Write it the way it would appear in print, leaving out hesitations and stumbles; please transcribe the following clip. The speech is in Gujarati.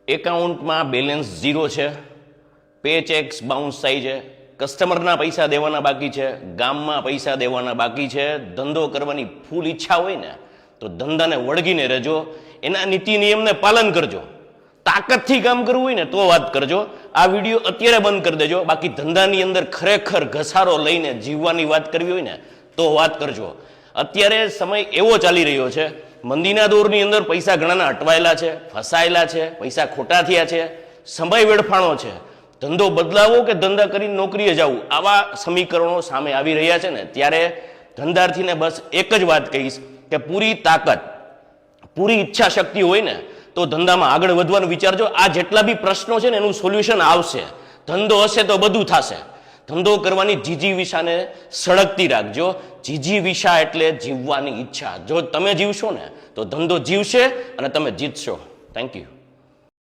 એકાઉન્ટમાં બેલેન્સ 0 છે, પે ચેક્સ બાઉન્સ થાય છે, કસ્ટમરના પૈસા દેવાના બાકી છે, ગામમાં પૈસા દેવાના બાકી છે, ધંધો કરવાની ફૂલ ઈચ્છા હોય ને તો ધંધાને વળગીને રહેજો, એના નીતિ નિયમને પાલન કરજો. તાકાતથી કામ કરવું હોય ને તો વાત કરજો. આ વિડીયો અત્યારે બંધ કરી દેજો. બાકી ધંધાની અંદર ખરેખર ઘસારો લઈને જીવવાની વાત કરવી હોય ને તો વાત કરજો. અત્યારે સમય એવો ચાલી રહ્યો છે, મંદીના દોરની અંદર પૈસા ઘણાના અટવાયેલા છે, ફસાયેલા છે, પૈસા ખોટા થયા છે, સમય વેડફાણો છે. ધંધો બદલાવો કે ધંધા કરીને નોકરીએ જવું, આવા સમીકરણો સામે આવી રહ્યા છે ને ત્યારે ધંધાર્થીને બસ એક જ વાત કહીશ કે પૂરી તાકાત, પૂરી ઈચ્છા શક્તિ હોય ને તો ધંધામાં આગળ વધવાનું વિચારજો. આ જેટલા બી પ્રશ્નો છે ને એનું સોલ્યુશન આવશે. ધંધો હશે તો બધું થશે. ધંધો કરવાની જીજીવિષાને સળગતી રાખજો. જીજીવિષા એટલે જીવવાની ઈચ્છા. જો તમે જીવશો ને તો ધંધો જીવશે અને તમે જીતશો. Thank you.